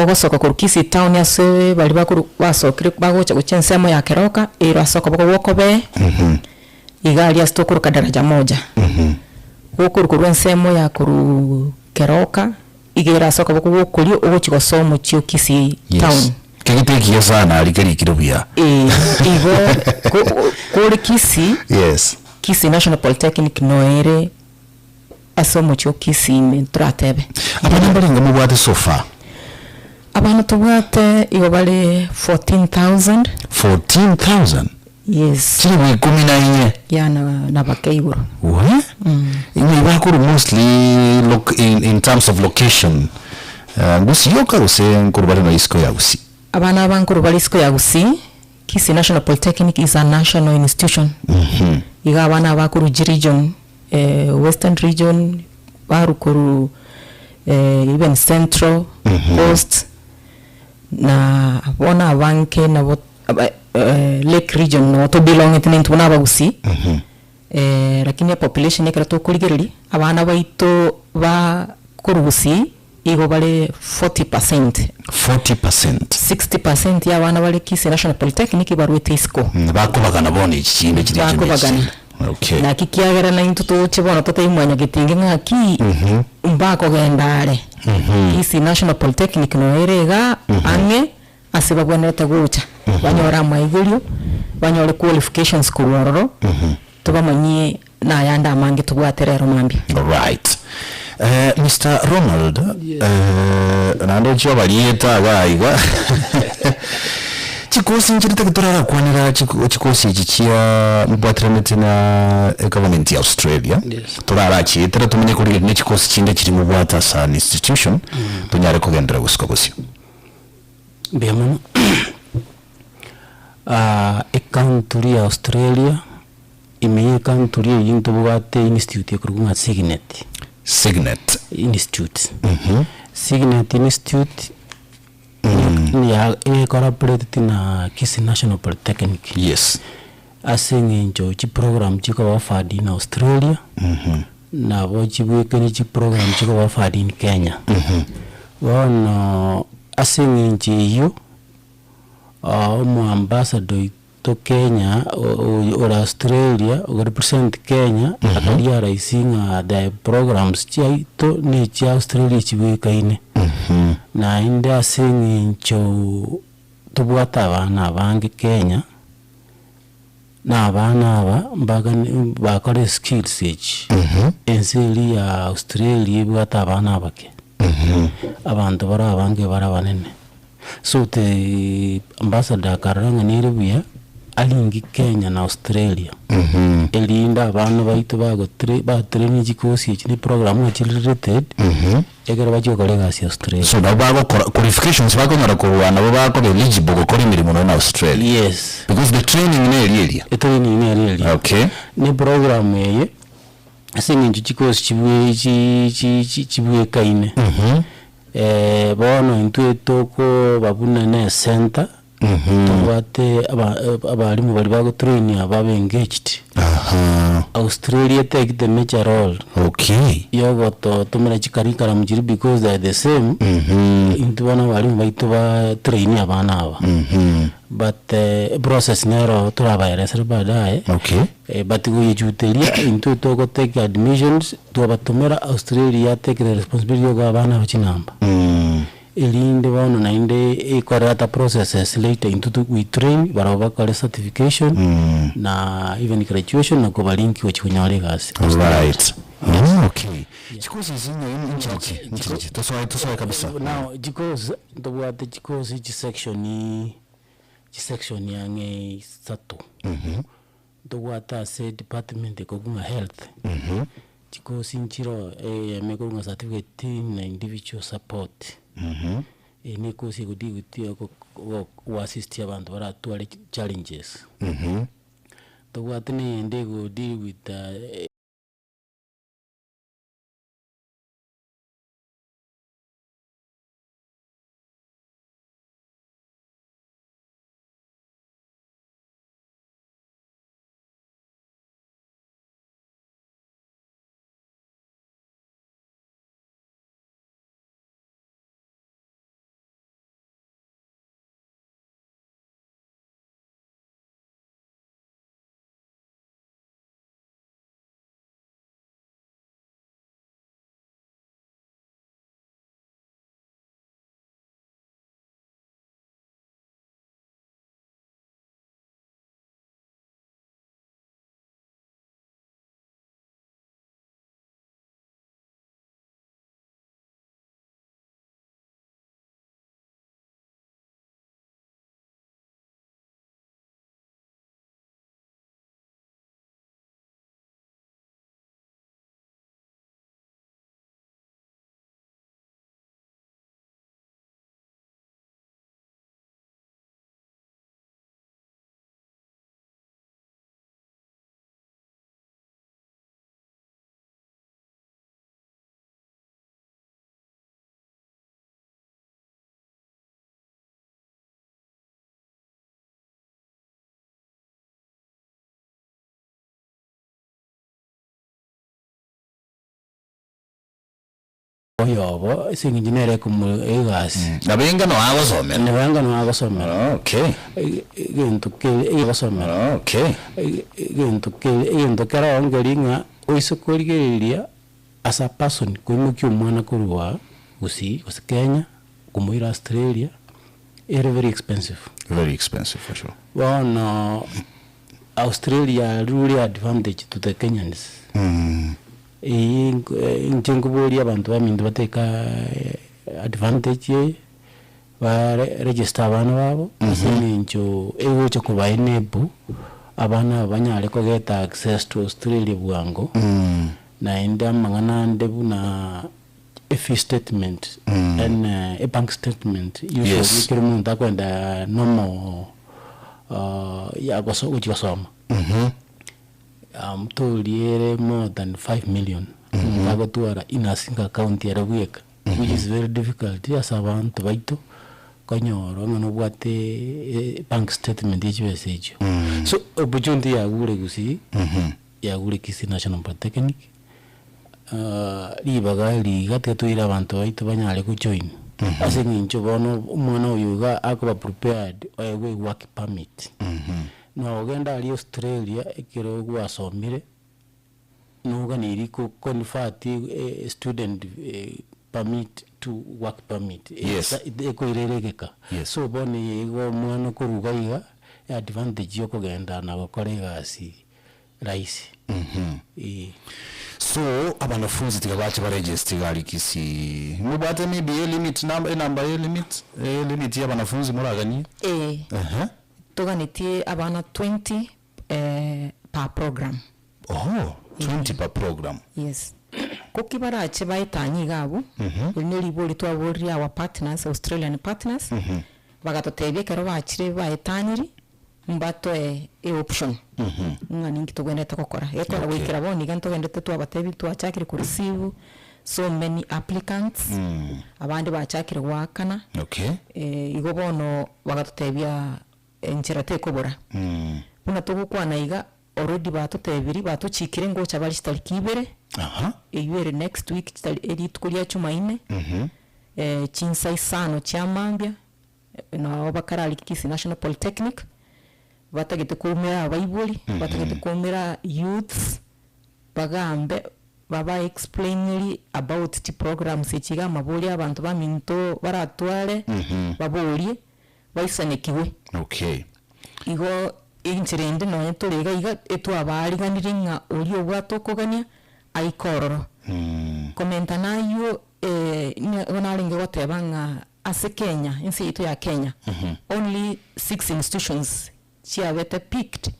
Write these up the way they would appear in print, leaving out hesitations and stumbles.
kwa soka ku Kisii town yase bali bakuru basokire bagocha guchensemo ya keroka ira soka bako wokobe igali ya stokuru kadaraja moja ukuru kurwensemo ya kuru keroka igera soka bako wokuri ogochiko somo chio Kisii town kegitekiye sana alikari kirubia igo kuri Kisii yes Kisii National Polytechnic noere asomo chio Kisii mentratebe abana balinga mubwate sofa abana tubwate igo bali 14,000 yes chiri we 14 ya na bakeiburo what ini bakuru mostly look in terms of location gusi yoka use nkuru bali na isko ya gusi abana bankuru bali isko ya gusi Kisii National Polytechnic is a national institution iga abana bakuru region western region barukuru even central coast na bona abanke na lake region no to belong it into na bagusi lakini population yakira to kuligereri abana baito ba kurugusi igo bale 40% 60% ya abana bale Kisii National Polytechnic barwete isko bakubagana bone ikinde kiri bakubagana okay na kikiagera na into to chibona to taimwanya gitinge ngaki mbako gendare Kisii National Polytechnic no erega ange asibagwaneta gucha banyora maigulio banyore qualifications kuroro tubamanyie na yanda mangi tugwaterero mambi right Mr. Ronald nando cyo balieta baigwa chikosi nkirita kutorara kwanira chikosi chichia mbwatramete na government ya Australia torara chitera tumenye kuri ne chikosi chinde kiri mu bwata san institution tunyare kugendera gusuka gusi bemano country ya Australia imeye country yinto bwate institute kurunga Signet Institute Signet Institute ni ya collaborated na Kisii National Polytechnic yes asengenjo chi program chiko wafadi in Australia na bochibweke ni chi program chiko wafadi in Kenya wana asengenje hiyo ambassador to Kenya or Australia or represent Kenya akalia raisinga the programs chaito ni cha Australia chibweka ine na inda asengenjo tubwata abana bange Kenya na abana aba bakore skills age enseli ya Australia bwata abana abake abantu bara abange bara banene so the ambassador karanga nirubiya alingi Kenya na Australia elinda abantu baito ba training jikosi iki program related egera bajo kolega si Australia so bago qualifications bago ngara ko wana bago eligible ko kori mirimo na Australia yes because the training in area okay ni program eye asingi jikosi chibwe kaine bono into toko babuna na center tubate abalimu bali bago train ababe engaged Australia take the major role okay yogo to tumira chikarikara mujiri because they are the same into wana balimu baito ba train abana aba but process nero turabayeresera badaye okay but go yejutelia into toko take admissions to abatumira Australia take the responsibility of abana bachinamba elinde bano na inde ikorata processes later into we train baraba kale certification na even graduation na kubalinki wachikunyaale gasi right okay chikosi zinyo inchi tosoa kabisa now because the what the chikosi section yange sato the what say department ko kunga health chikosi nchiro meko kunga certificate na individual support ni kosi kudi kutia ko assist abantu bara twale challenges the what ne ndego deal with oyobo singinjinere kumugasi nabenga no agosomera nabenga no agosomera okay gintu ke agosomera okay gintu kera ongelinga oisokorigeria as a person kuimukia umwana kurwa Kisii Kenya kumuira Australia very expensive for sure. Well, Australia really advantage to the Kenyans. Inchengubuli abantu bamindu bateka advantage ba register abana babo asini ncho ewo cyo kuba enable abana banyale ko get access to Australia bwango na enda mangana ndebu na a fee statement and a bank statement usually kirumu ndakwenda normal ya gusoma toliere more than 5 million ndagotwara in a single account ya week which is very difficult as abantu baito konyoro ngono bwate bank statement y'ekibeese ekyo so opportunity ya gure Kisii ya gure Kisii National Polytechnic libaga ligate tuira abantu baito banyale ku join asingincho bono umwana uyuga akuba prepared we work permit no ogenda ali Australia ekiro gwasomire nuga niriko convert student permit to work permit eko ireregeka so bono yego mwana kuruga iga advantage yo kugenda na gukora gasi raisi so abanafunzi tikabache ba register gali Kisii mubate maybe a limit number limit ya abanafunzi muragani tuganitie abana 20 per program 20 per program yes kukibarache baitanyi gabo ni libori twabori our partners Australian partners bagatotebye kero bachire baitanyiri mbato e option ngani ngitogwendete gukora ekora wikira boni ganto gendete twabatebi twachakire ku receive so many applicants abandi bachakire gwakana igo bono bagatotebya enchera tekobora una tugukwana iga already batotebiri batochikire ngo chabali stali kibere eyere next week eri tukulia chumaine chinsai sano chamambia na obakarali Kisii National Polytechnic batagete kumira abayibuli batagete kumira youths bagambe baba explainly about the programs ekiga mabuli abantu baminto baratware babuli baisanekiwe igo inchirende no yaturiga iga etwabariganiringa uri obwatokogania aikororo komenta nayo onaringe gotebanga ase Kenya insi itu ya Kenya only 6 institutions chiawete picked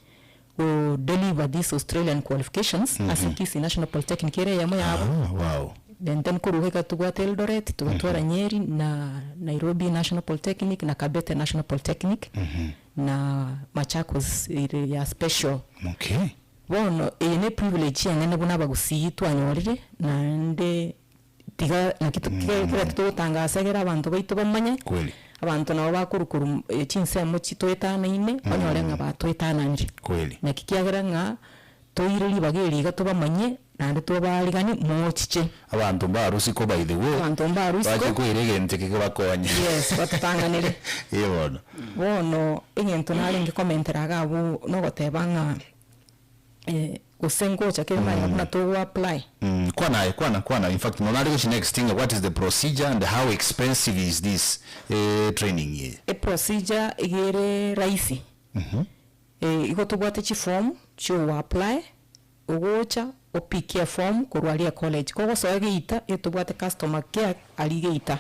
to deliver these Australian qualifications as Kisii National Polytechnic area yamo yabo wow then kuruheka tugwate Eldoret tugatwara Nyeri na Nairobi National Polytechnic na Kabete National Polytechnic na Machakos ya special bono ene privilege yangene buna bagusii twanyorire na nde tiga na kitu kira tutangazagera abantu baito bamanye kweli abantu nabo bakurukuru chinsemo chitoetana ine banyorenga batoetananire kweli na kikiagera nga toireli bageri gatobamanye nande tobaligani mochiche abantu barusi ko by the way abantu barusi ko bakikwirigente kikabakonya yes batatanganire yebono bono ingento nalinge commentera gabo no gotebanga usengo chake mara na to apply kwana in fact no next thing what is the procedure and how expensive is this training here a procedure igere raisi igo tubwate chi form cho apply ugocha opikia form kurwalia college kogo sogeita etubwate customer care aligeita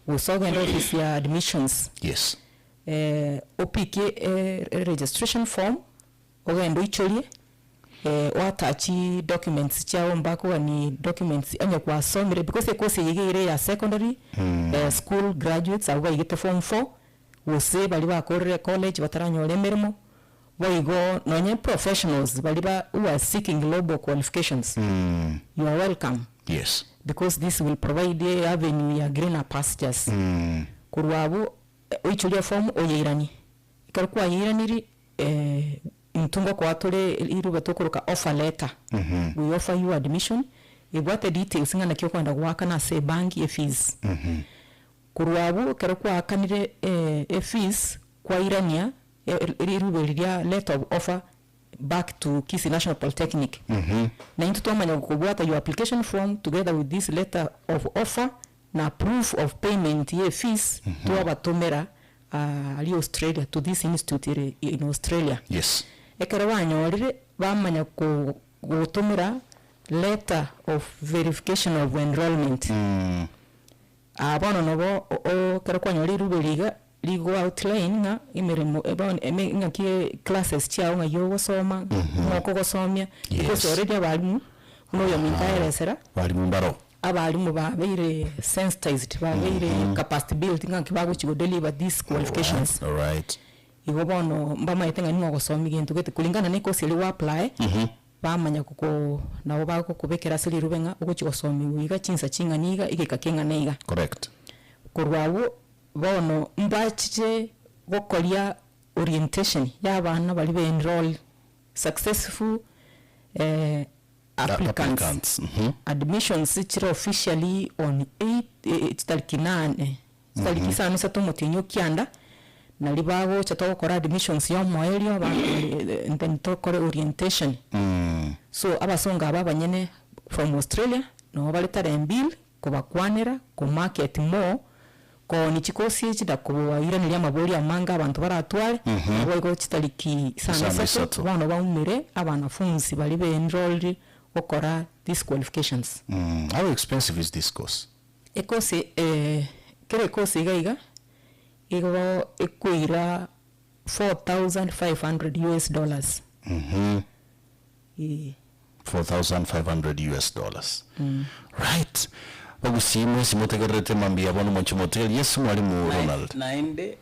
usoge ndo office ya admissions yes opikie registration form ogendo icholie watachi documents chao mbako ni documents anya kwa somire because the course yigire ya secondary school graduates aba yigite form 4 wose bali bakore college bataranyole merimo boigo nonye professionals bali ba who are seeking global qualifications you are welcome yes because this will provide a avenue ya greener pastures kurwabu oichulia form oyirani ikarukwa yiraniri intunga kwa tole iru batokoroka offer letter we offer you admission ibwate details ngana kyo kwenda gwaka na se bank ye fees kurwabu kero kwa kanire fees kwa irania riruberia letter of offer back to Kisii National Polytechnic na into twamanya kubwata your application form together with this letter of offer na proof of payment ye fees to abatomera ali Australia to this institute in Australia. Yes. Ekero banyorire bamanya ko gutumira letter of verification of enrollment. Abono nobo o kero kwanyori rubeliga ligo outline nga imirimo ebon nga ki classes chao nga yogo soma ngoko gosomya because already abalimu uno yo mintaeresera balimu mbaro abalimu babeire sensitized babeire capacity building nga kibago chigo deliver these qualifications. All right. Igo bono mbama yetenga ningo gosomi gintu gete kulingana ne course ili wa apply bamanya kuko nabo bako kubekera sili rubenga uko chigosomi wiga chinsa chinga niga igeka kenga neiga. Correct. Kurwawo bono mbachiche gokolia orientation y'abana bali be enroll successful applicants. Admissions chiro officially on 8 tariki 8 tariki 9 tumutinyo kyanda na libago chatokora admissions yo moelio ba then tokore orientation. So abasonga abanyene from Australia no balitare mbil kubakwanira ku market more ko ni chikosi chida kubaira ni amaboli amanga abantu baratware bwo chitaliki sana sato bano baumire abanafunzi bali be enrolled okora these qualifications. How expensive is this course? Ekose kere course igaiga igo ekuira $4,500. $4,500. Right. Bagusimu simutegerete mambia bono mocho motel yes mwalimu Ronald. Naende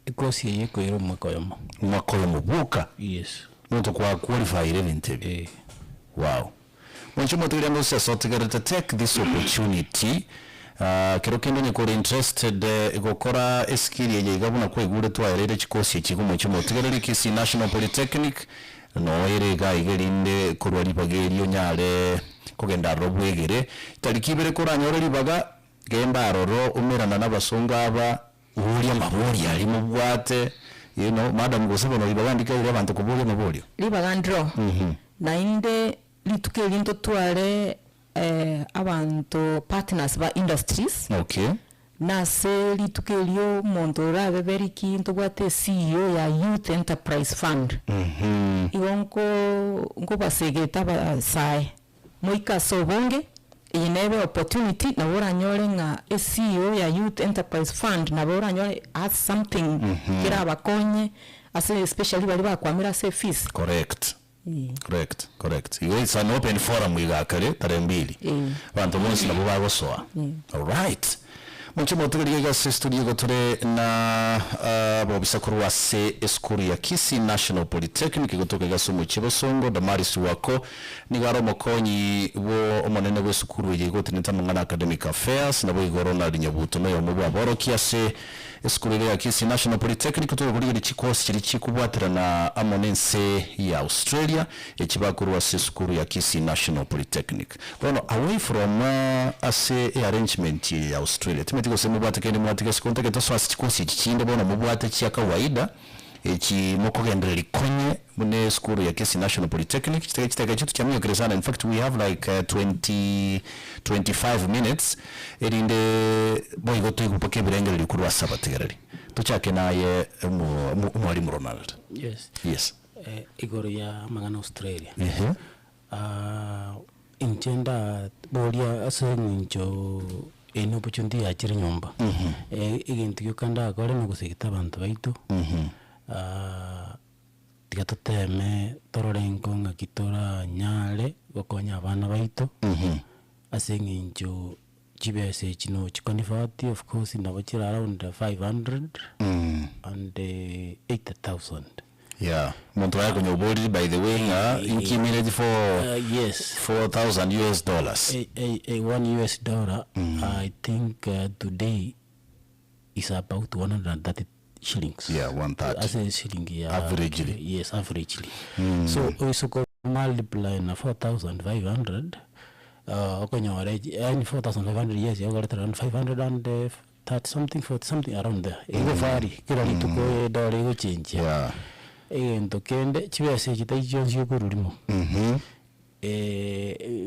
ekosi yeko iro makoyomo buka. Yes. Noto kwa qualify ile interview. Wow. Mocho motel ando so tegerete take this opportunity. Kero kendo ni kore interested gukora skill ye gabuna kwegure twaerere chikosi chigumo cyo motegerere Kisii National Polytechnic no ere ga igerinde kurwali bagerio nyare kugenda robwegere tariki bere koranyora libaga gemba roro umerana n'abasonga aba uri amabori ari mu bwate you know madam gosebo no libagandika ile abantu kubuli amabori libagandro na inde lituke linto tware abantu partners ba industries. Okay. Na se lituke lio montora beberiki into bwate CEO ya Youth Enterprise Fund. Igonko basegeta ba sai moika sobonge inebe opportunity na bora nyore nga CEO ya Youth Enterprise Fund na bora nyore as something kira abakonye ase especially bali bakwamira se fees. Correct. Correct. It's an open forum igakare tarembili. Bantu bonse nabo bagosoa. All right. Mucho motegeriga se studio gotore na bobisakuru wa se eskuru ya Kisii National Polytechnic gotoka gasomo chibosongo Damaris wako ni garo mokonyi wo omonene we sukuru ye gotineta mangana academic affairs na bo igorona linyabuto no yomuba borokia se eskuru ya Kisii National Polytechnic gotoka buri chikosi kiri chikubwatira na amonense ya Australia echibakuru wa se eskuru ya Kisii National Polytechnic. Bueno, away from ase arrangement ya Australia tiko sema bwate kende mwatike sikonte to swasi chikosi chinde bona mubwate chia kawaida echi mokogendere likonye mune skuru ya Kisii National Polytechnic chiteka chitu chamio kresana. In fact we have like 25 minutes erinde boy goto ikupoke birengere likuru wa sabategereri tuchake naye mwalimu Ronald. Yes. Igoro ya magana Australia. Intenda bolia asenjo eno opportunity ya chiri nyomba igintu yukanda akore no gusigita abantu baitu tigatoteme tororengo ngakitora nyale gokonya abana baitu asenginjo chibese chino chikonifati of course nabo chira around 500 and 8,000. Yeah, muntu wako nyobodi by the way inkimiredi for yes $4,000. $1 I think today is about 130 shillings. Yeah, 130. As a shilling, yeah. Averagely. Yes, averagely. So multiply na 4,500 okonyore yani 4,500 yes you got around 530 something 40 something around there ego vari kila lituko dole ego change yeah ento kende chibese chitayijonzi yokururimo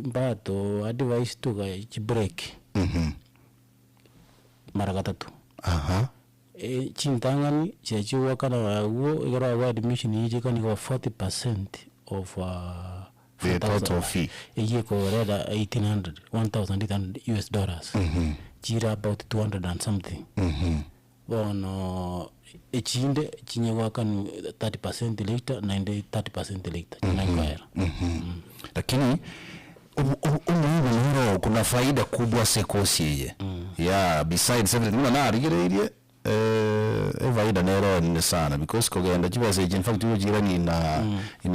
mbato advice tuka chibreak mara gatatu chintangani chechiwa kana wago igara wa admission yije kana 40% of the total fee yeko reda 1,800 US dollars jira about 200 and something bono echinde chinyewa kan 30% later 30% later chinakwera lakini umuhimu kuna faida kubwa sekosi yeye yeah besides everything na arigereire faida nero ni sana because kogenda chibase in fact ujira ni in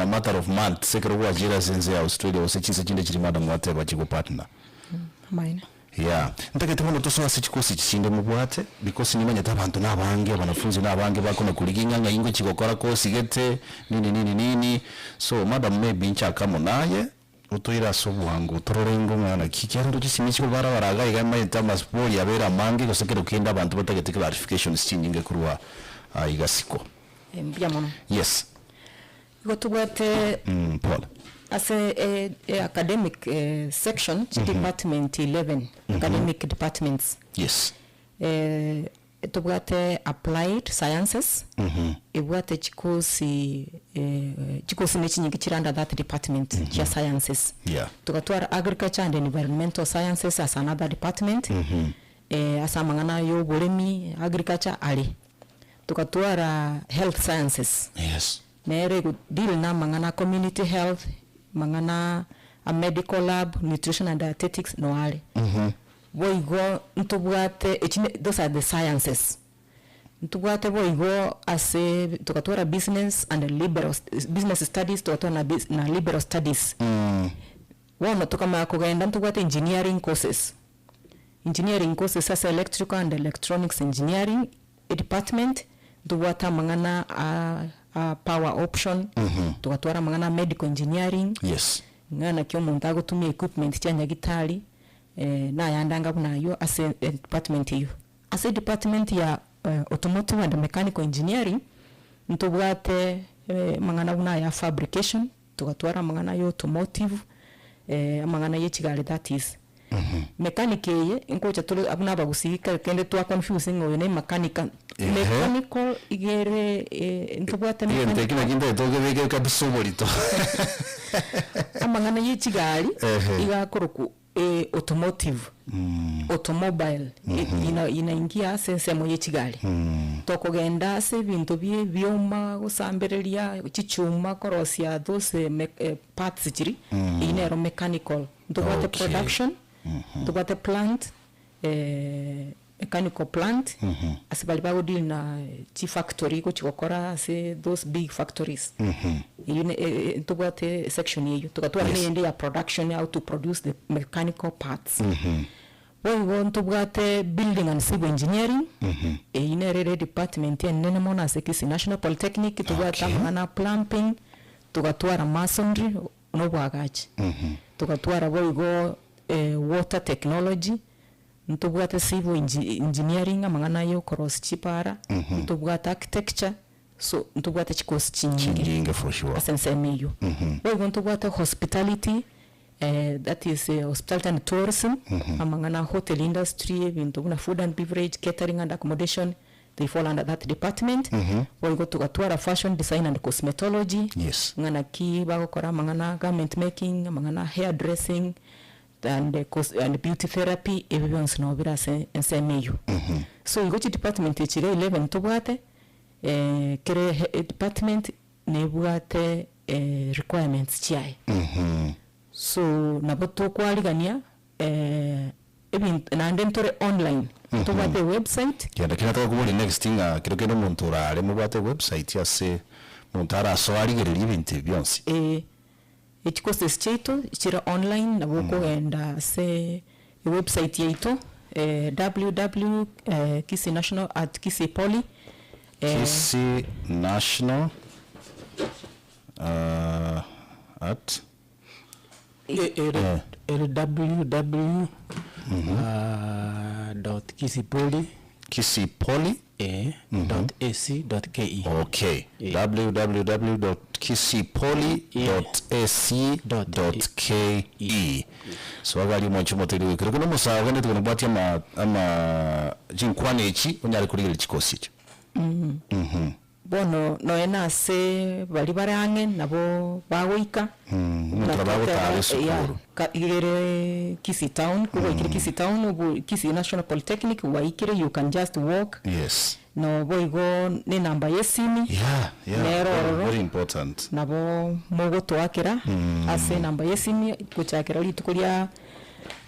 a matter of months sekero kwa jira sense Australia osechinse chinde chiri madam whatever chiko partner mine yeah ntakete muno tosoa sichikosi chinde mubwate because nimanya tabantu nabange abanafunzi nabange bakona kuliginga nga ingo chikokora kosi gete nini so madam maybe nchaka munaye utoira sobuhango tororengo mwana kikyando kisimichiko baraga igama itamas poli abera mange kosekero kenda abantu batagete clarification stinge kurwa igasiko mbiamono yes gotubate Paul as a academic section department 11 academic departments yes tubwate applied sciences ibwate chikosi nechinyingi chiranda that department cha sciences yeah tukatwara agriculture and environmental sciences as another department asa mangana yo bolemi agriculture ali tukatwara health sciences yes nere deal na mangana community health mangana a medical lab nutrition and dietetics no ali boigo ntubwate those are the sciences ntubwate boigo ase tukatwara business and liberal business studies tukatwara na liberal studies wana tukama kugenda ntubwate engineering courses as electrical and electronics engineering department ntubwata mangana power option tukatwara mangana medical engineering yes ngana kyo muntago tumia equipment cyanya gitari na yandanga bunayo as department hiyo as department ya automotive and mechanical engineering ntubwate mangana buna ya fabrication tukatwara mangana yo automotive mangana ye chigale that is mechanic ye inkocha tulu abuna bagusika kende twa confusing oyo ne mechanical igere ntubwate mechanical kina kinda toge bege kabisoborito amangana ye chigale igakoroku automotive automobile inaingia sense moye chigale tokogenda se bintu byoma gusambereria chichuma korosia those parts chiri inero mechanical ndobate production ndobate plant mechanical plant asibali bago deal na chi factory ko chikokora se those big factories ndobate section hiyo tukatwa ni ya production how to produce the mechanical parts we want to bwate building and civil engineering inere department nene mona se Kisii National Polytechnic tubwata mana plumbing tukatwara masonry no bwagachi tukatwara boigo water technology ntubwate civil engineering amangana yo cross chipara ntubwata architecture so ntubwate chikosi chinyingi for sure asensemeyo boigo ntubwate hospitality that is hospitality and tourism amangana hotel industry bintu na food and beverage catering and accommodation they fall under that department boigo tukatwara fashion design and cosmetology yes ngana ki bagokora amangana garment making amangana hair dressing and beauty therapy everyone's no bira ensemeyo so igo chi department chire 11 tubwate kere department nebwate requirements chiai so naboto kwaligania na ndentore online tubate website yanda kinataka kubona next thing kireke no muntu rare mubate website yase muntu araswari gereri ibintu byonse ekikoze cheto chira online naboko enda se website yeto www Kisii National at Kisii Poly Kisii National at www.kisipoli.ac.ke. Okay. www.kisipoli.ac.ke. So agali mwancho moteli kero kuno musawa ngende tukunabwati ama jinkwane echi onyali kuligile chikosi echo. Bono noena se bali barange nabo bagoika mutrabago tale sukuru igere Kisii town kuba ikiri Kisii town ubu Kisii National Polytechnic wa ikire you can just walk. Yes. No boigo ni namba yesimi. Yeah, very important. Nabo mogo twakira ase namba yesimi kuchakira litukulia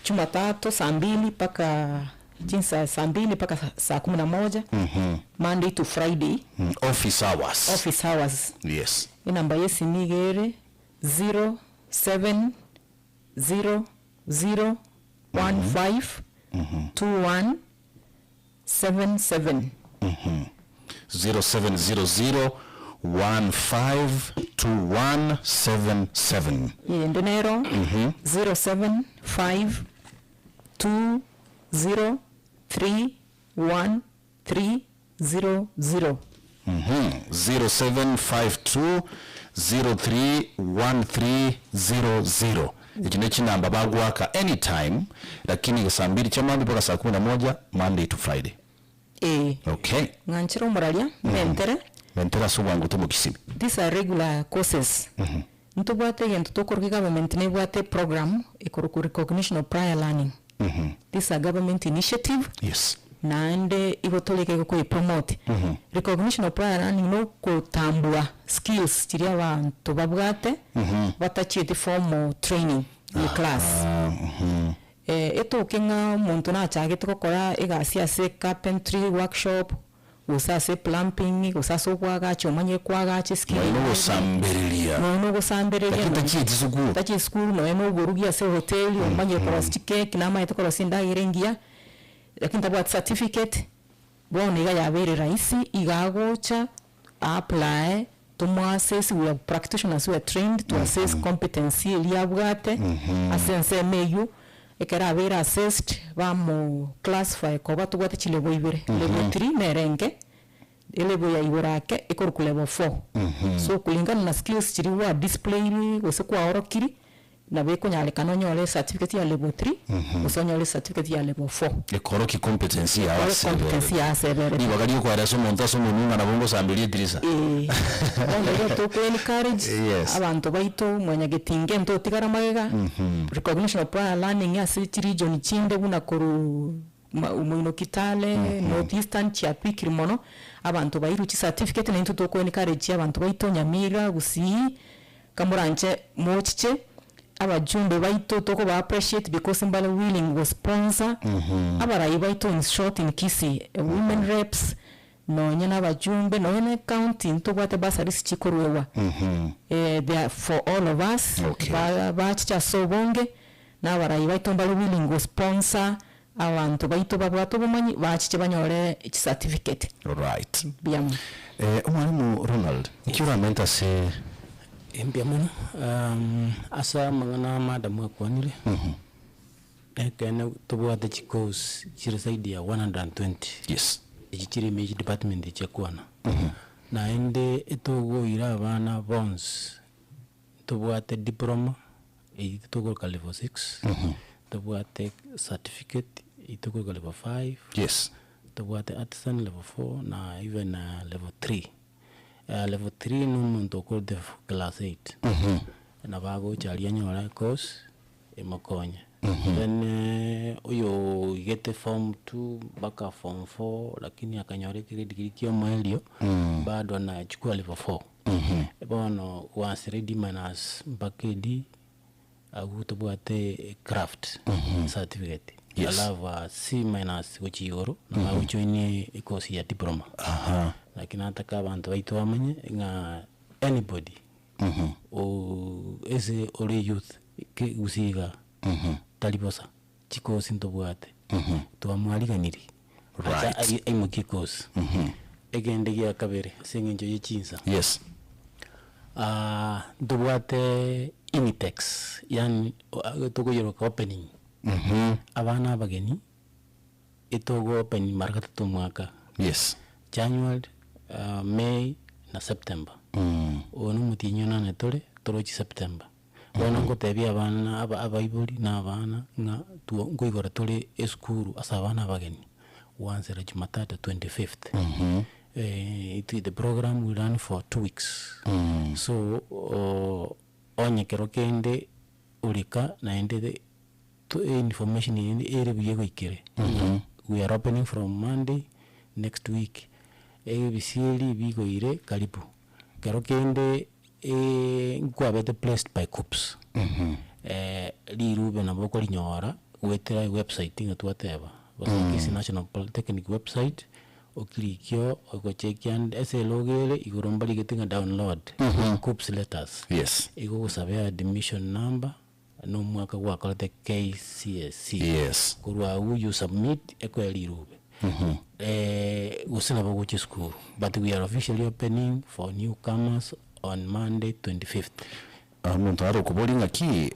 Jumatatu saa 2 paka jinsa saa 2 paka saa 11. Monday to Friday. Office hours. Office hours. Yes. Namba yesimi gere 0700152177. 0700152177. Yendenero 0752031300. 0752031300. Echine chinamba bagwaka anytime lakini saa 2 chamambi paka saa 11 Monday to Friday. Okay. Nganchiro muralia mentera subangu tumu Kisii. These are regular courses. Ntubwate yento tokoro government ne bwate program ikoro recognition of prior learning. This is a government initiative. Yes. Naende ibotoleke ko promote. Recognition of prior learning no kutambua skills chiri abantu babwate batachite formal training in class. Eto kinga muntu na chagete kokora egasi ase carpentry workshop usase plumbing usase kwaga chomanye kwaga chiski no gusambereria tachi school no eno gorugia se hotel omanye prostike kinama etokora sinda irengia lakini tabwa certificate bone iga yabere raisi igagocha apply to assess. We are practitioners who are trained to assess competency eliabwate asense meyu ekera abera assessed bamo classify ko batugwate chile boibere level 3 nerenge level ya iborake ikor ku level 4. So kulingana na skills chiri wa display wese kwa orokiri na beko nyale kanonyole certificate ya level 3 usonyole certificate ya level 4 ekoro ki competency ya asebere ni wakati ko araso montaso mununga na bongo sambilie dirisa ndio to encourage abantu baito mwanya getinge ndo tigara magega recognition of prior learning ya city region chinde buna koru umuino Kitale Northeastern Chiapikiri mono abantu bairuchi certificate na into ko encourage abantu baito Nyamira Kisii Kamuranche mochiche abajumbe baito toko ba appreciate because mbale willing was sponsor abarayi baito in short in Kisii women reps no nyana bajumbe no nyana county to bwate basaris chikoruwa they are for all of us. Ba chicha sobonge na abarayi baito mbale willing was sponsor abantu baito babwato bumanyi bachiche banyore certificate. Right. Biamu umwalimu Ronald ikiwa menta se empiamono asa mangana madam akwanire ekene tubwate chikos chiri zaidi ya 120. Yes. Ichiri meji department chekwana na ende etogo ira abana bonds tubwate diploma itogo ka level 6 tubwate certificate itogo ka level 5. Yes. Tubwate artisan level 4 na even level 3. Level 3 numuntu okode class 8 na bago chali anyora course emokonya then uyo gete form 2 baka form 4 lakini akanyore degree kio mwelio bado na chukua level 4 ebono once ready minus bakedi agutobwate craft certificate alava C minus uchioro na uchoini course ya diploma lakini ataka abantu baito amanye nga anybody o ese ore youth ke usiga talibosa chiko sintobwate to amwaliganiri right aimuki course egende ya kabere sengenjo yichinsa. Yes. Ndobwate Initex yani tukuyiruka opening abana abageni itogo opening mara 3 mwaka. Yes. January, May na September. Ono mutinyona ne torochi September. Bona ngotebia abana abaibuli na abana nga ngoigora tole eskuru asa abana abageni wanzera Jumatatu 25th. The program will run for 2 weeks. So onye kero kende ulika na ende to information ende ere biye goikere. We are opening from Monday next week. Bisili bigoire karibu. Kero kende nkwabete placed by COOPS. Lirube na boko linyora wetera website nga tuateba. Kisii National Polytechinic website. Oklikyo okochekian ese logere igoromba ligetinga download COOPS letters. Yes. Igo kusabia admission number no mwaka wa kalete KCSE. Yes. Kurwa you submit ekweli rube. Usina baguchi school, but we are officially opening for newcomers on Monday 25th. Ntaro kubolinga ki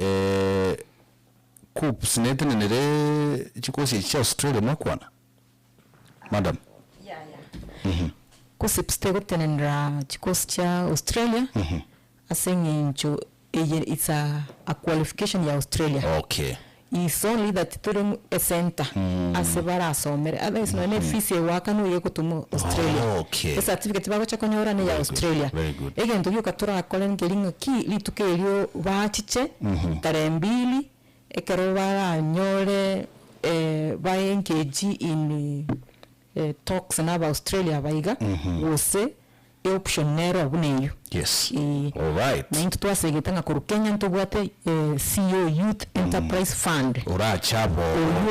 COOPS netenenere chikosi cha Australia mwakwana. Madam. Kusipste kutenenera chikosi cha Australia. Asengincho it's a qualification ya Australia. Okay. It's only that turum a center asebara somere otherwise no ne fees e waka no yeko tumo Australia. Okay. The certificate bago chakonyora ne ya Australia. Very good. Egento yo katura kolen gelinga ki litukelio bachiche tarembili ekero bara nyore ba engage in talks na Australia baiga wose option nero abuneyo. Yes. All right. Na into twasegeta ku Kenya ntobwate CEO Youth Enterprise Fund. Ora chabo.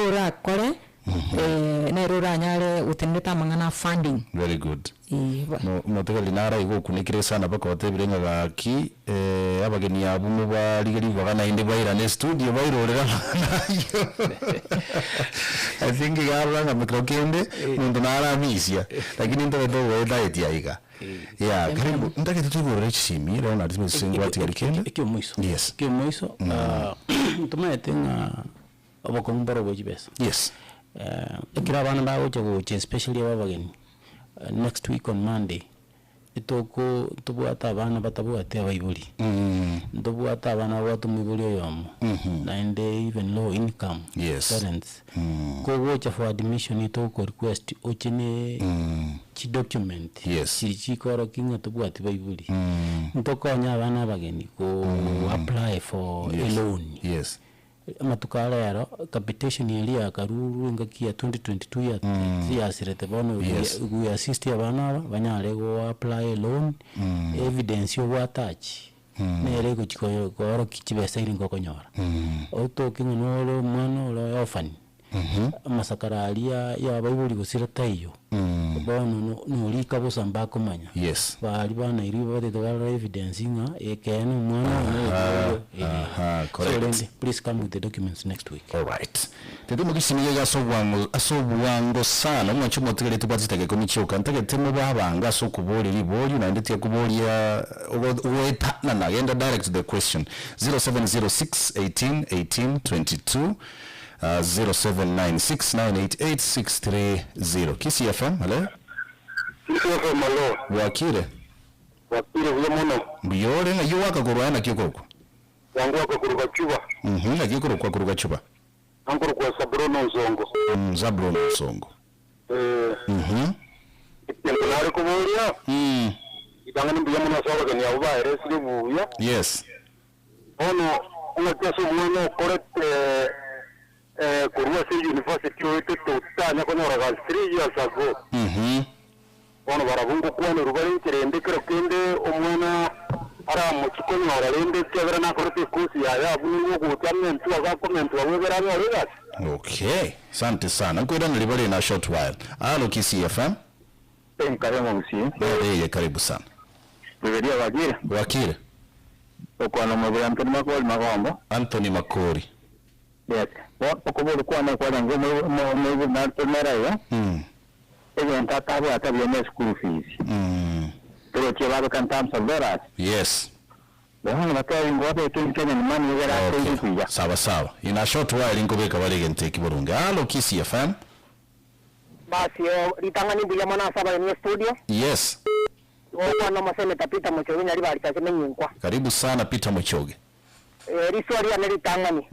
Ora kore na rora nyare utendeta mangana funding. Very good. No tega linara igo kunikire sana bako tebirenga baki abageni abumu baligeri bagana inde baira ne studio bairorera nayo. I think yabanga mikrokende muntu nara misia lakini ndo weda etiaiga. Yeah, karibu ndake tutugore chimi rona ndime singwa tigarikende. Kyo muiso. Yes. Kyo muiso. Tumetenga abakombaro bojibesa. Yes. Kira bana bawo chago especially abageni. Next week on Monday itoko tubuata abana batabuate abaibuli. Tubuata abana watu mibuli yomo. Na ende even low income parents. Ko wocha for admission itoko request ochine chi document. Yes. Chi koro kinga tubuati baibuli. Ntoko nya abana bageni ko apply for a loan. Yes. Matukala yaro capitation ya karuru ngakia 2022 ya sirete bono we assist abana banyale go apply loan evidence yo attach nere ko chikoyo ko kichibesa iri ngokonyora auto kingonolo mwana lo orphan masakaralia ya baibuli gusira tayo bono no lika busamba komanya. Yes. Bali bana iri bade to evidence nga ekene mwana correct. So please come with the documents next week. All right. Tete mukishimiye asobwango sana mwacho motegere tubazitege komichoka ntege temo babanga so kuboli liboli na ndete kuboli ya weta na nagenda direct to the question 0706 18 22 0796988630. Kisii FM, hello? Kisii FM, hello? Wakire uye mono. Mbiyore na yu waka kuruana kiyokoko? Wangu waka kuruga chuba. Na kiyokoro kwa kuruga chuba? Ankuru kwa Sabrono Nzongo. Zabrono Nzongo. Nari kuburia. Itangani mbiya mono sawa kani ya uba eresi libuya. Yes. Ono, unakiaso mweno correct Kurua State University oite tutanya konyora 3 years ago. Ono barabungu kwano rubari kirende kero kende omwana ara muchikonyora lende kyabera na korete kusi ya abunu go tamento aga comment wabera na regas. Okay. Asante sana. Nkwenda nilibali na short while. Halo Kisii FM. Karibu msi. Ndio karibu sana. Bibilia Wakire. Okwana mwe Anthony Makori magombo. Anthony Makori. Yes. Okubulu kwana kwa ngo mwe na tumera ya. Ege ntatabu atabiene school fees. Pero chebaba kantam salveras. Yes. Bwana batari ngobe Kenya ni mani yera okay. Sawa in a short while ingobeka balege nteki burunge. Hello Kisii FM. Basi litangani buya mana saba ni studio. Yes. Wana maseme tapita Mochoge nyari bali taseme nyinkwa. Karibu sana Peter Mochoge. Riswali ya litangani.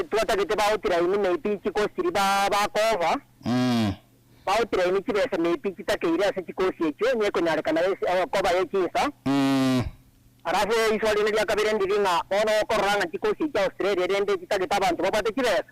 Tuata gite ba utira ini meipi chiko siri ba kova. Ba utira ini chibesa meipi kita keira se chiko siecho nye konyare kana kova yechisa. Arafu iswali ni yakabire ndinga ono koranga chiko siecho Australia rende kita gita bantu bapate chibesa.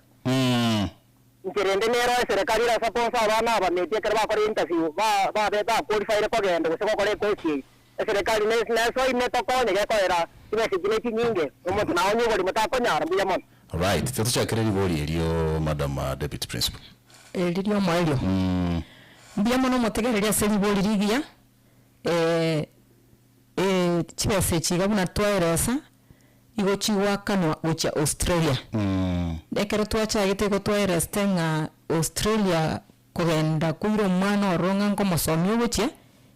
Ncherende nero serikali la sponsor abana bamete kerba kore interview ba beta qualify ko gendo se ko kore kosi serikali ne so ine to ko ne ko era ibese kineti nyinge umo tunaonye boli mata nyara mbuya mon. Right, tuchakire liboli elio madam deputy principal. Elio maelio. Mbuya mono motegereria se liboli ligia chibese chigabuna twaeresa igo chiwakanwa ucha Australia. Dekero twacha gitego twaereste nga Australia kugenda kuiro mwana oronga ngo masomi uche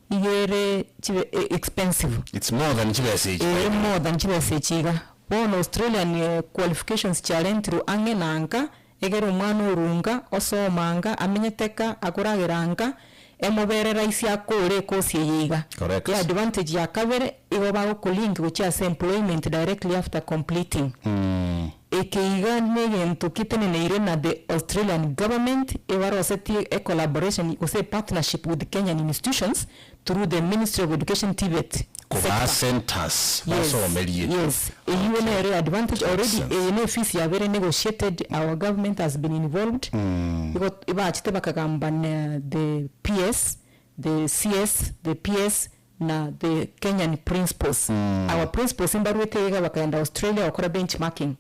igere chibe expensive. It's more than chibese more than chibese chiga. Bon Australian qualifications challenge ru angenanga egero mwana urunga osomanga amenyeteka akurageranga emobere raisi akore kosi yiga. Correct. The advantage ya kabere igo bago kulink which is employment directly after completing. Ekeiga negento kitene neire na the Australian government ewaro seti a collaboration use partnership with Kenyan institutions through the Ministry of Education TVET. Centers. Yes. A advantage already. A fees are very negotiated. Our government has been involved. Because the PS, the CS, the PS, na the Kenyan principals. Our principals in Barwetega wakaenda Australia wakora benchmarking.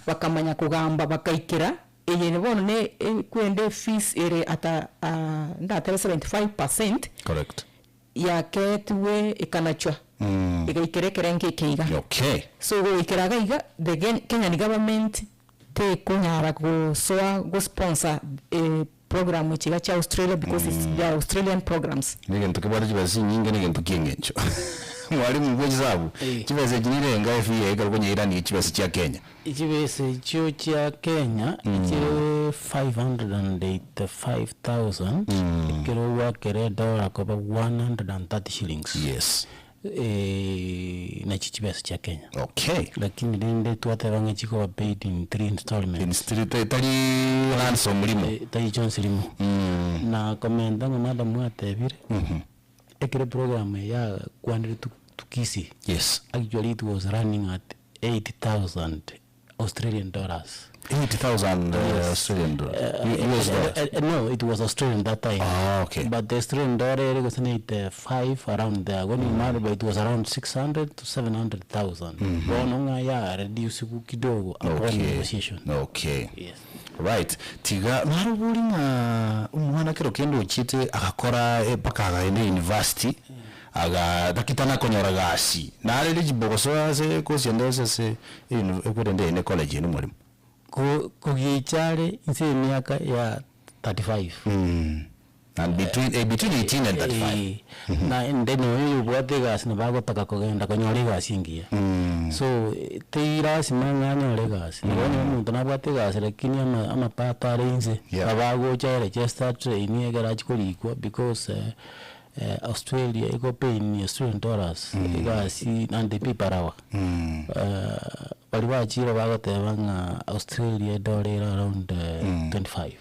Wakamanya kugamba wakaikira. Ne kuende fees ere ata 75%. Correct. Ya ketwe ikanachwa. Ikaikereke keiga. Okay. So go ikiraga iga the Kenyan government te kunyara go soa go sponsor a program which is Australia because it's the Australian programs. Nigento kibara chibasi nyinge nigento kingencho. Mwalimu mwezabu. Chibase jinire nga FA ikalikonya irani chibase cha Kenya. Chibase cho cha Kenya chiro 585,000 kiro wakere dola kwa $130 shillings. Yes. Na chibase cha Kenya. Okay. Lakini dinde tuatevanga chiko wa paid in 3 installments. Tali ransom limo. Tali Johnson limo. Na komenda ngomada mwatevire. Ekere program ya kwandiri to Kisii. Yes. Actually it was running at 80,000 Australian dollars. 80,000 Australian dollars. US dollars. No, it was Australian that time. Okay. But the Australian dollar was at 5 around there. When you married, it was around 600 to 700,000. Bononga ya reduce kidogo upon negotiation. Okay. Yes. Right. Tiga marubuli nga umwana kero kendo chite akakora paka agaende university. Aga dakitana konyora gasi. Na eligible kosoa se kosi ndose se ekwende ne college ni mwalimu. Kugichare inse miaka ya 35. And between 18 and 35. Na ndeno yo bwate gas na bago taka kogenda konyore gas ingia. So teira simanga nyore gas. Nibone umuntu na bwate gas lakini ama pata renze. Abago cha register train ye garage kolikwa because Australia iko pay in Australian dollars. Igasi and the people hour. Waliwa chiro bagotebanga Australia dollar around 25.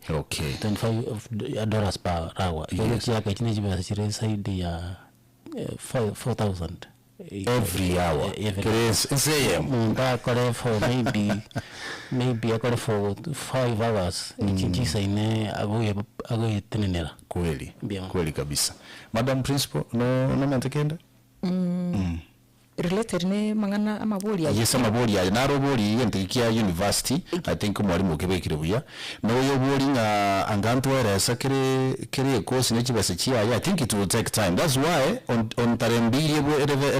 Okay. $25 per hour. Yes. Yake chine chibasa chire saidi ya 4,000 every hour. Munda kore for maybe akore for 5 hours. Ichisa ine agoye tenenera. Kweli kabisa. Madam Principal, no mantekenda? Related ne mangana amaboli ya. Yes, amaboli ya. Naro boli yentekia university. I think mwalimu kebekire buya. No yo boli nga angantu eresa kere course ne chibase chia. I think it will take time. That's why on tarembili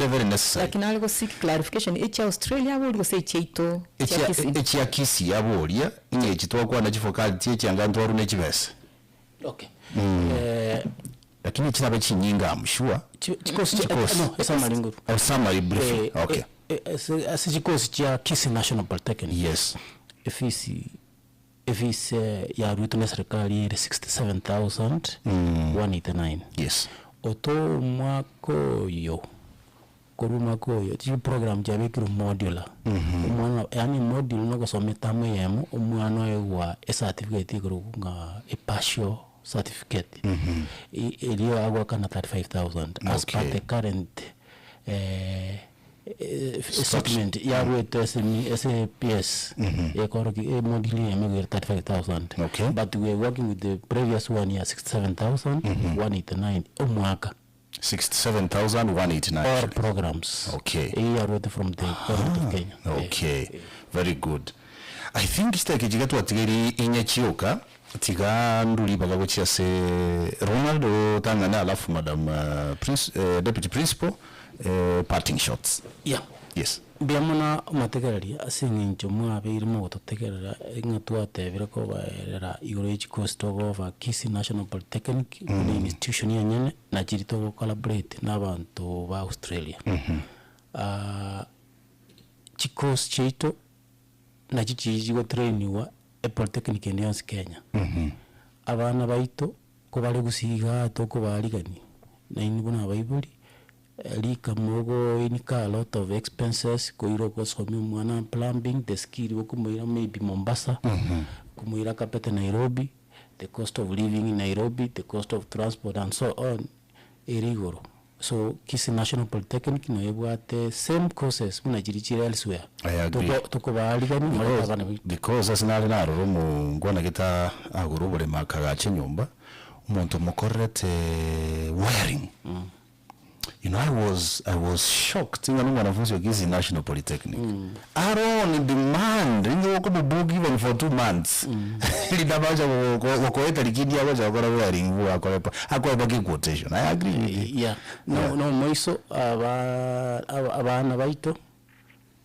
very necessary. Lakini algo seek clarification. Echa Australia boli go say cheito. Echa Kisii aboli ya. Inge chitwa kwa na chifocality echa angantu waru ne chibase. Okay. lakini chinabe chinyinga I'm sure chikosi no summary summary brief okay as chikosi cha Kisii National Polytechnic yes if ya ruto na serikali 67,189 yes oto mwako koyo chi program ja bekiru modular umwana yani module no gusometa mwemo umwana wa certificate iguru nga partial certificate iliyo agwa kana 35,000 as per the current statement ya ruto SAPS ekoroki module yeme 35,000 but we are working with the previous one ya 67,189 umwaka 67,189 all programs from the government of Kenya. Very good. I think stakejigatu atigeri inyachioka tiga nduli bagago chiase Ronald tangana alafu madam deputy principal parting shots. Yes. Biamona mategereri asingincho mwabe irimo gototegerera ingatuatebire ko baerera igoro cost of Kisii National Polytechnic ni institution yenyene na jirito go collaborate n'abantu ba Australia. Chikos chito na chichi go trainiwa Polytechnic in Kenya. Abana baito ko bali gusiga to ko baligani na inibona bayibuli lika mogo inika a lot of expenses koiro ko somi mwana plumbing the skill ko muira maybe Mombasa kumuira kapete Nairobi the cost of living in Nairobi the cost of transport and so on erigoro so Kisii National Polytechnic no ebwate same courses munajirichira elsewhere to ko baligani because asnali naro mu ngwana kita agurubule makagache nyumba umuntu mukorrete wiring you know, I was shocked when wanafunzi wa Kisii National Polytechnic. Aaron demand ndio ko bugi even for 2 months. Lidabaja wakoeta likidia waja wakora wiring akwa quotation. I agree with you. No moiso abana baito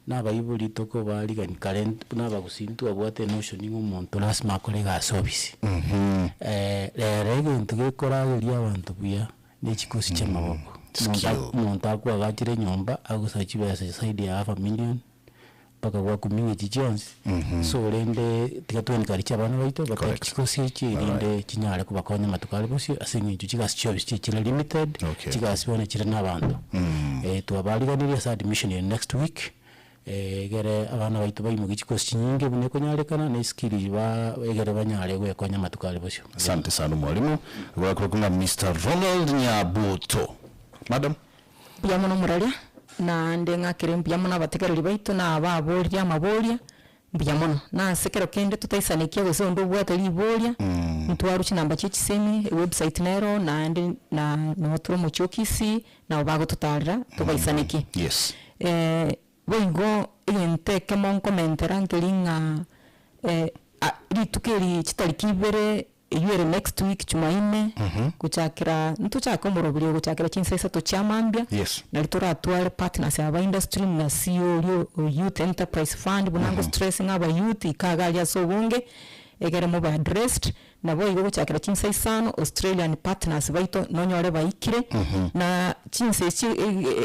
na bayibuli toko bali kan current na bagusintu abwate notion n'umuntu lasma kolega service. Rego ntugekora guri abantu buya n'ikikosi cy'amaboko. Muntu akwagachire nyumba agusachiba saidi ya $500,000 paka kwa kumingi chichonzi so rende tikatweni karicha bana baito bakachikosi chirinde chinyale kubakonya matukali busyo asinginju chikasichobisi chira limited chikasibone chira nabantu twabaliganira sa admission in next week gere abana baito bayimo gichikosi chinyinge buneko nyarekana ne skill ba egere banyale gwekonya matukali busyo. Asante sana mwalimu wakurukunga Mr. Ronald Nyabuto. Madam biamono muralia na ndenga kire biamono abategereri baito na ababoria amaboria biamono na sekero kende tutaisanikia weso ndo bwata liboria ntwaruchi namba chichisemi website nero na ndi na notro mochokisi na obago tutalira tubaisaniki yes boigo inteke mon commentera ngelinga litukeri chitalikibere yuere next week Jumaine kuchakira ntuchaka umurobiri kuchakira chinsaisa to chamambia na litora atwale partners aba industry na CEO youth enterprise fund bunango stressing aba youth ikagalia so bunge egere mo ba addressed na boy kuchakira chinsaisa Australian partners baito nonyore baikire na chinsaisi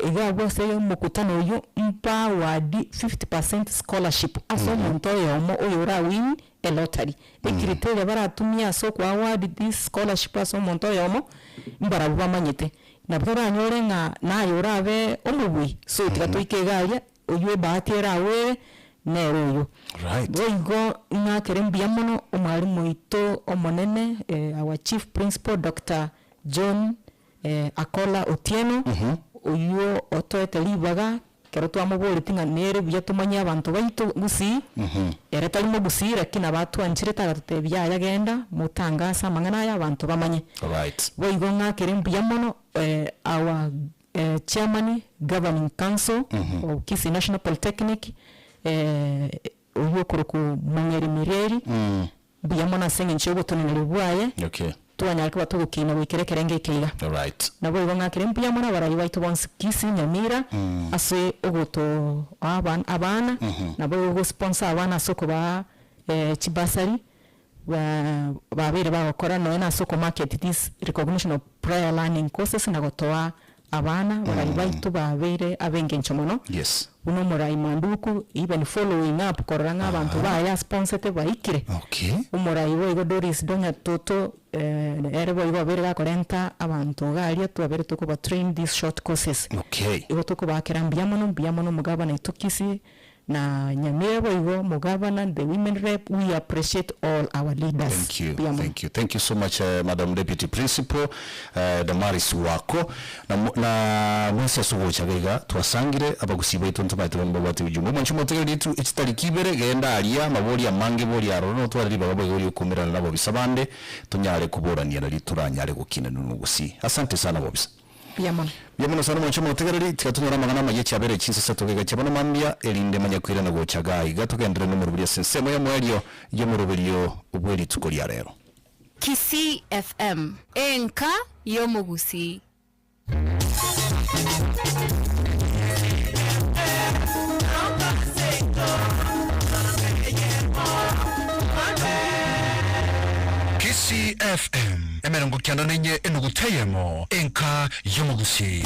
egabo se mukutano uyu mpa wa 50% scholarship aso monto yomo oyora win a lottery ekiriteria baratumia so kwa award this scholarship aso monto yomo mbara bamanyete na bora nyore na yora be omubui so tikatoike galia oywe batera we nero yo boigo ngakere mbiamono omwalimu ito omonene our chief principal Dr. John Akola Otieno oyo otoete libaga kero twamubole tinga nere bya tumanya abantu baito gusi era talimo gusira kina batu anchire tagatute bya yagenda mutangasa mangana ya abantu bamanye boigo ngakere mbiamono our chairman governing council of Kisii National Polytechnic uyo kuruku mungeri mireri biyamona senge nchogo tonere bwaye tuanyaka batugukina wikerekerenge keiga nabo ibanga kirempi yamona barayi baito bonse Kisii Nyamira ase ogoto abana nabo go sponsor abana soko ba chibasari babire bagokora no na soko market this recognition of prior learning courses na gotoa abana baraibaito babire abengencho mono. Yes. Uno murai manduku even following up koranga abantu baya sponsored baikire. Okay. Umurai wo Doris donya toto erebo igo berega korenta abantu galia tu abere tuko ba train these short courses. Okay. Igo tuko ba biamono mugabana itukisi na nyamebo igo mugabana the women rep. We appreciate all our leaders. Thank you so much Madam Deputy Principal Damaris wako na mwese sugo chagaiga twasangire abagusiba ituntumaitiro mbabati ujumbe mwanchumo tegeri tu ichitarikibere genda alia mabori amange bori arono twari baba igori ukumirana nabo bisabande tunyare kuborania na lituranyare gukina nunugusi. Asante sana bobisa. Biamono sana mwanchumo tegeri tikatunyora magana mayechi abere chinse satogega chabano mambia elinde manyakwira na gochagai gatugendere no murubiri sensemo ya mwelio yo murubiri ubweli tukoli rero. Kisii FM enka yo mugusi. Kisii FM emerongo kyanda nenye enuguteyemo enka yo mugusi.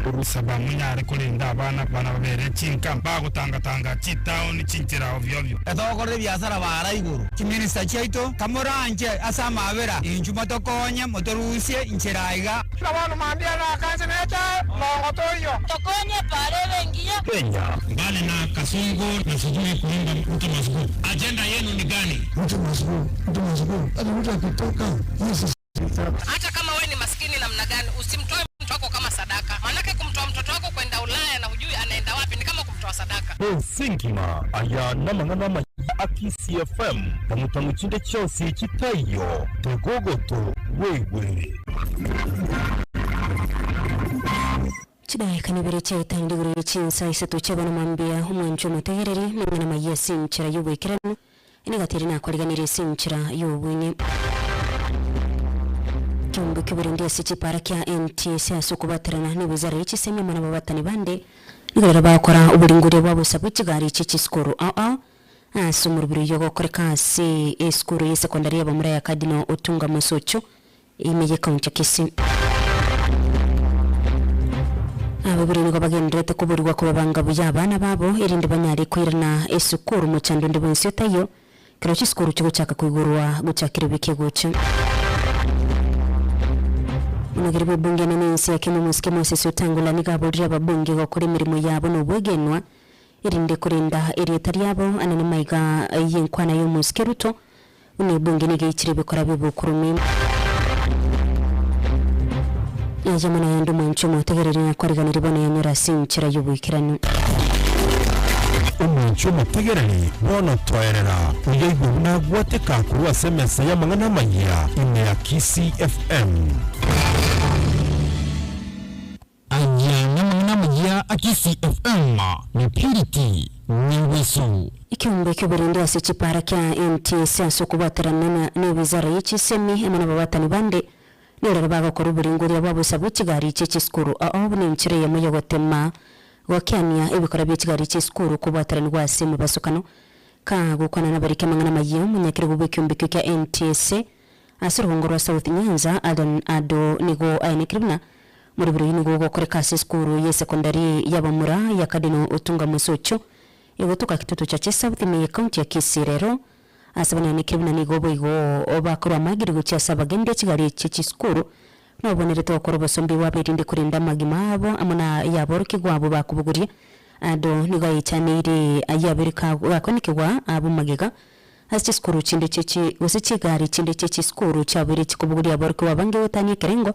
Urusaba munyare kulinda abana babere chinka mbago tanga chitown chinchira ovyo etokore biasara bara iguru kiminista chaito kamoranje asama abera injuma tokonye motorusie inchiraiga abantu mambia na kanzeneta mongotoyo tokonye pare bengia Kenya ngale na kasungu na sijui kuimba mtu masgu. Agenda yenu ni gani? Mtu masgu atakuta kutoka Yesu. Hata kama wewe ni maskini namna gani usimtoe mtu wako kama sadaka. Maana kumtoa mtoto wako kwenda Ulaya na hujui anaenda wapi ni kama kumtoa sadaka. Sinkima aya namangana ya Kisii FM pamutangu chinde chose chitayo togogoto wewe Chidai kanibere chaita ndigure chinsa isatu chabana mambia umwancho mutegereri mangana mayesi nchira yubwekirano inigatiri nakoliganire sinchira yubwine Chumbu kiburundi asichi parakia NTS asukubaterana ni wizara y'ikisemi mana babatani bande nigarara bakora uburingure bwabo sabukigari ciki skuru asumurubiri yo gokoreka si skuru ya sekondari ya bamura ya Kadino utunga musocho imeye kaunti Kisii ababiri ngo bagendrete kuburirwa ko babanga bujabana babo irinde banyari kwirana esukuru mu cyando ndibonse tayo kiro cy'skuru cyo gucaka kwigurwa gucakira bikeguce Unagiribu bunge na nensi ya kemu musike mwasisi utangula nigabodria babunge kwa kuri mirimo yabo n'ubwegenwa irinde kurinda ireta ryabo anani maiga yenkwana yo musike ruto une bunge nigayikire bikora bibukurumi Yajamana yandu mwancho mwategerere ya kwariganira ibona yanyura sinchira y'ubwikirano Umwancho mwategerere bono toerera uyayibu na gwateka kuruwa semesa ya mangana manyira ime ya Kisii FM Kisii FM ni Purity ni Wesu Ikiumbe kiburundi asichi parakia NTS asukubaterana ni wizara y'ikisemi amana babatani bande nirara bagakora uburinguri bwabo sabukigari cy'ikskuru ni nchire ya muyo gotema wakania ibikora by'ikigari cy'ikskuru kubaterana rwase mu basukano ka gukwana nabarike mangana mayiyo munyakire bubikiumbe kya NTS asirongoro South Nyanza ado nigo aynikirina muri buri nigo gokoreka skuru ye secondary yabamura ya Kadino utunga musocho igotoka kitutu cha South me county ya Kisii rero asabana nikirina nigo boigo obakora magiri gucha sabagende kigari cy'ikskuru nobonere to korobo sombi wabirinde kurinda magima abo amuna yaboroki gwabo bakubuguriye ado nigo yichanire ayabirika bakonikwa abo magega hasi skuru chinde cece usikigari chinde cece skuru cyabiri kikubuguriye aboroki wabange wotanye kerengo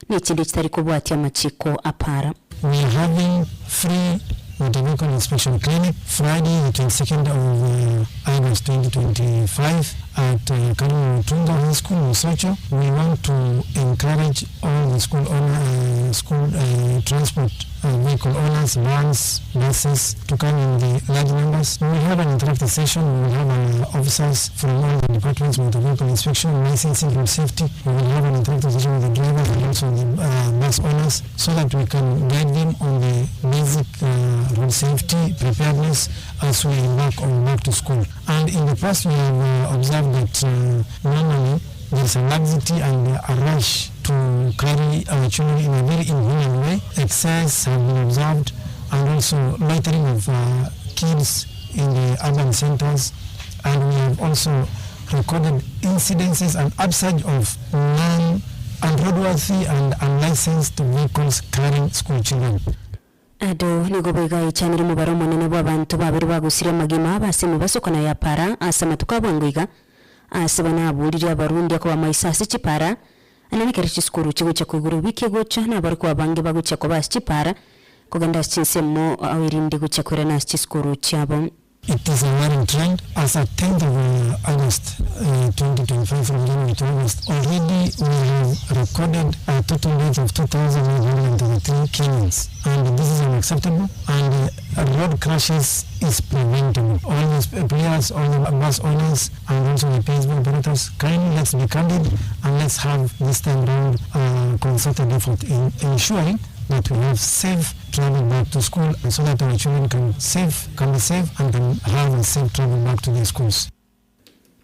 ni chinde kitari kubwati amachiko apara. We are having free Motivation Inspection Clinic Friday the 22nd of August 2025 at Karimu Tunda High School in Socho. We want to encourage all the school transport vehicle owners, vans, buses to come in the large numbers. We will have an interactive session. We will have officers from all the departments with the vehicle inspection, licensing, road safety. We will have an interactive session with the drivers and also the bus owners so that we can guide them on the basic road safety preparedness as we embark on back to school. And in the past we have observed that normally there is a laxity and a rush to carry our children in a very inhuman way. Excess have been observed and also loitering of kids in the urban centers, and we have also recorded incidences and upsurge of unroadworthy and unlicensed vehicles carrying school children. Ado nigoboiga ichaniri mubaro munene bw'abantu babiri bagusire magima abasimu basokana ya para asama tukabwanguiga asibana aburiri abarundi ako bamaisasi chipara ananekera chiskuru chigo cha kwiguru wiki gocha na bari kwa bange bagucha ko basi chipara kuganda chinsemo awirinde gucha kwera na chiskuru chabo. It is a worrying trend. As at 10th of August 2025, from January to August, already we have recorded a total rate of 2,133 killings. And this is unacceptable. And road crashes is preventable. All these players, all the bus owners, and also the PSB operators, kindly let's be candid and let's have this time around concerted effort in ensuring that we have safe travel back to school so that our children can be safe and can have a safe travel back to their schools.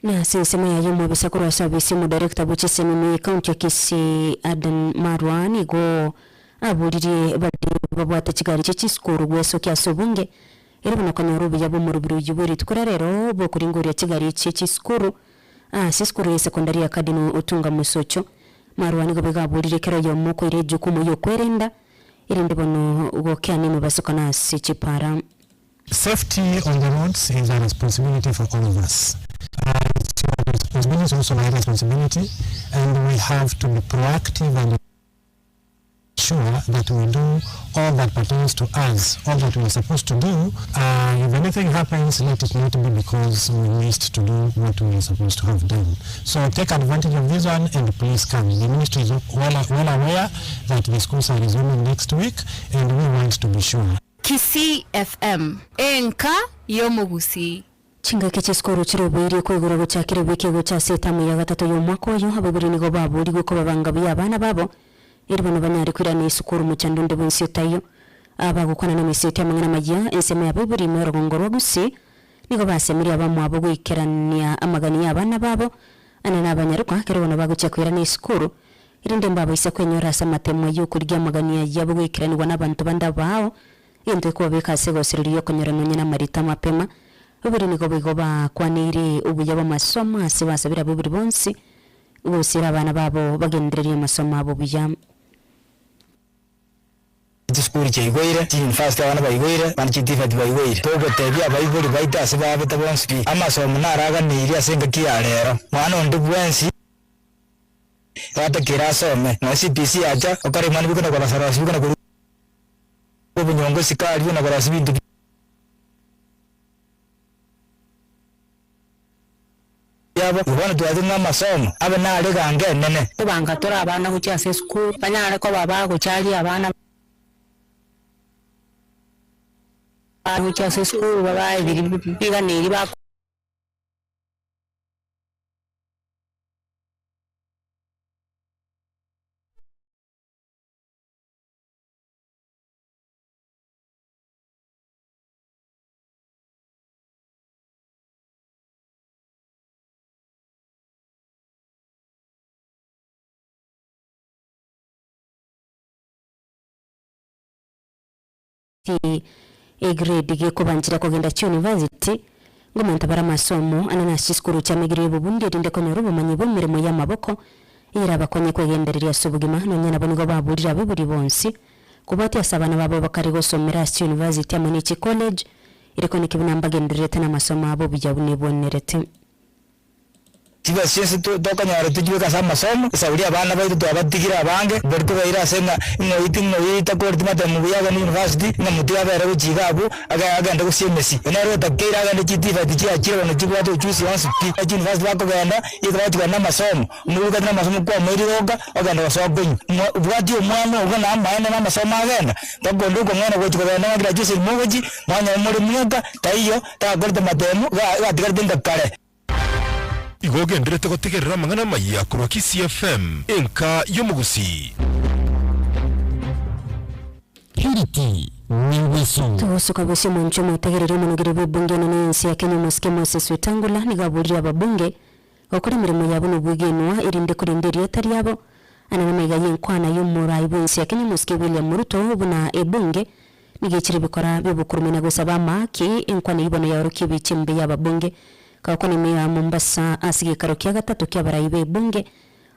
Na sinsema ya yumo bisakuru service mu director buchisemi mu county Kisii Adan Marwan igo aburiri babwata kigari cy'искuru gweso kya sobunge ero nakanya rubi yabo mu rubiro yiburi tukora rero bo kuringori ya kigari cy'искuru siskuru ya secondary academy utunga musocho Marwan igo begaburiri kero yo moko ire jukumu yo kwerenda irinde bono ugokyane mu basokana sichipara. Safety on the roads is a responsibility for all of us. Responsibility is also my responsibility, and we have to be proactive and sure that we do all that pertains to us, all that we are supposed to do. If anything happens, let it not be because we missed to do what we are supposed to have done. So take advantage of this one and please come. The ministry is well aware that the schools are resuming next week, and we want to be sure. Kisii FM enka yomugusi chinga keche skoro chirobiri kwegura gochakire wiki gocha setamu ya gatatu y'umwaka yo hababiri nigo baburi goko babanga byabana babo iribano banyari kwirana isukuru mu cyandunde bw'insi tayo abagukwana na misete amangana majya ensema ya babiri mu rugongoro gusi nigo basemiri abamu abo gwikerania amagani y'abana babo anana abanyaruka kerabona bagucha kwirana isukuru irinde mbabo isa kwenyora samatemo yo kurya amagani y'abo gwikiranirwa n'abantu banda bawo into ko bekase gosiririyo konyora nonye na marita mapema ubiri niko bigoba kwanire ubuyaba masomo asibasabira bubiri bonsi ubusira abana babo bagenderera amasomo abo bujya School chegwire university abana bayigwire banchitiva bayigwire togo tebya bayiburi baitase babeta bonski amasomo naraga niri asenga kiyalero mwana ndi bwensi wata kirasome no CPC aja okari mwana bikona kwa sarasi bikona ku ubunyongo sikali na barasi bintu yabo ubona tuwazinga masomo abe nale gange nene kubanga tora abana ku cyase school banyare ko baba ku cyali abana ku cyase school baba ibiri biganiri ba grade ge kubanjira kugenda cyo university ngomenta bara masomo anana siskuru cha migire bubundi rinde ko nyorubo manyi bo mirimo y'amaboko iraba konye kwegenderera subugima nonye nabonigo baburira biburi bonsi kubati asabana babo bakari gosomera university amani chi college iriko nikibinamba genderete na masomo abo bijabune bonerete tiba sisi toka nyaro tujue kasa masomo sauri abana baitu twabatigira abange bariko baira senga ngoita ko timata mubuyaga ni university na mutiga bere ujigabu agenda gusiemesi enaro takira agenda chitifa tichia chiro no chibwa to chusi once pi university bako genda ikabati kana masomo mubuga na masomo kwa mwiri roga agenda wasobenyu bwati omwana ugana amaana na masomo agenda tagondo ko ngana go chikabana na graduation mugoji mwanya muri myaka taiyo tagorda matemo ga tigardenga kare igogenderete gutegerera amang'ana maya kurwa Kisii FM enka y'omugusi Hiriti Niweso tugusuka bose mu ncho mutegerere munugire bw'ibunge n'ensi ya Kenya Mosque Moses Wetangula nigaburira ababunge okora imirimo yabo n'ubwigenwa irinde kurindira yatari yabo ananamayiga yinkwana y'umurayi bw'ensi ya Kenya Mosque William Ruto buna ebunge nigekire bikora bibukuru na gusaba maki inkwana yibono ya rukibi chimbe y'ababunge kako ni meya Mombasa asige karokia gatatu kya barayi b'ibunge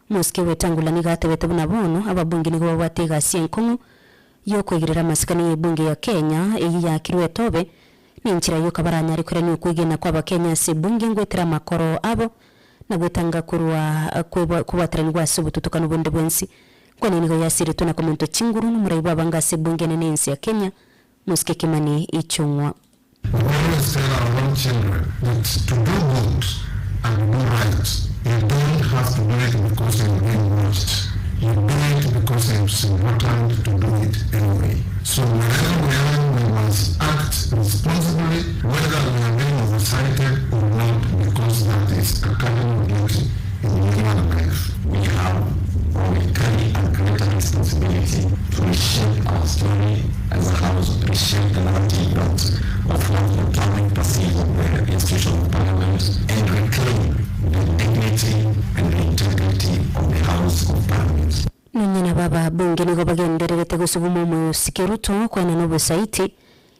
Mosque Wetangula nigatebete buna bono ababunge nigo batega sienkongo yo kwegirira masikani y'ibunge ya Kenya iyi yakirwe tobe ninchira yo kabaranya ariko ni kwigena kwa bakenya sibunge ngwetera makoro abo na gwetanga kurwa kubatarani subututukana ubundi bwensi kwa nini go yasire tuna komento chinguru n'umurayi babanga sibunge n'ensi ya Kenya Mosque Kimani ichungwa. We always tell our own children that to do good and do right, you don't have to do it because you're being watched. You do it because it's important to do it anyway. So wherever we are, we must act responsibly, whether we are being oversighted or not, because that is a cardinal duty in human life. We have or we carry a greater responsibility to reshape our story as a house, reshape the narrative of how the public perceive the institution of parliament, and reclaim the dignity and the integrity of the house of parliament. Nyina baba bunge nigo bagendererete gusugumo mu sikeruto kwa nanobo saiti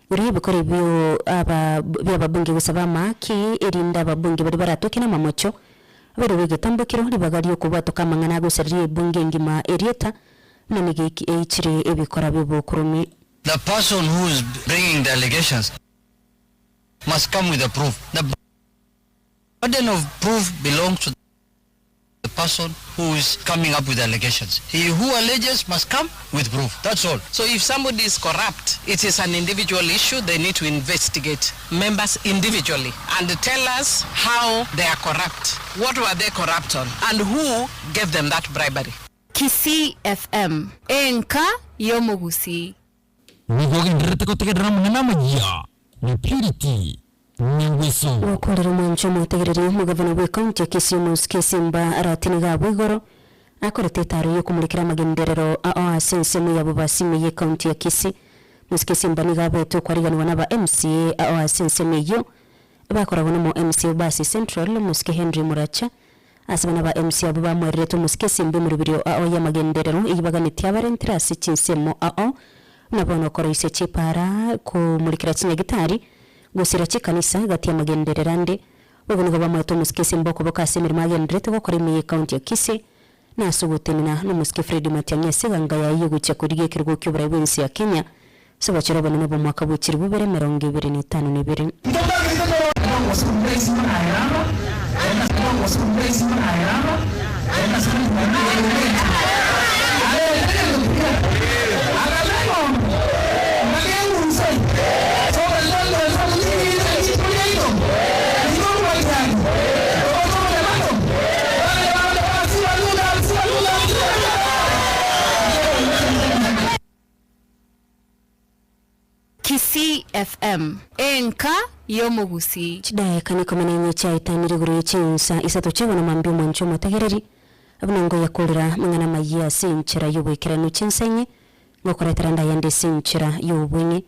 uri bikore byo ababunge gusaba maki irinda ababunge bari baratoke na mamocho bero wegetambukiro ribagari okubato kamangana gusarire bunge ngima erieta nanige ichire ebikora bibukurumi. The person who is bringing the allegations must come with a proof. The burden of proof belongs to the person who is coming up with allegations. He who alleges must come with proof. That's all. So if somebody is corrupt, it is an individual issue. They need to investigate members individually and tell us how they are corrupt. What were they corrupt on? And who gave them that bribery? Kisii FM enka y'omugusi nigogenderete gutegerera mung'ana maya ni Purity Niweso wakorera mwancho mutegerere mugavana wa county ya Kisii Mosque Simba aratiniga bwigoro akorete taro yo kumulikira magenderero sensemu ya bubasime ye county ya Kisii Mosque Simba nigabeto kwariganwa n'aba MCA sensemu yo bakoragwa no MCA basi Central Mosque Henry Muracha asabana ba MC abo bamwereto Mosque Simba mu rubiro ya magenderero ibaganiti abarentira sikinsemo nabona ko rise chipara ku mulikira kinyagitari gusira kikanisa gati ya magendererande ubwo bamweto Mosque Simba ko bakasemira magenderete ko korimiye county ya Kisii na sugutenina no Mosque Fred Matiang'i seganga yayigucya kuri gekirwo cy'uburayi bw'ensi ya Kenya sobachira bana nabo mwaka bukiri bubere 2025 Kisii FM enka y'omugusi chidaya kaniko manenye chaitanire guru chinsa isato chewa na mambio mwancho matagereri abunango yakolera mangana mayiya senchira y'ubwekirano chinsenye ngokoretera ndayande senchira y'ubwenye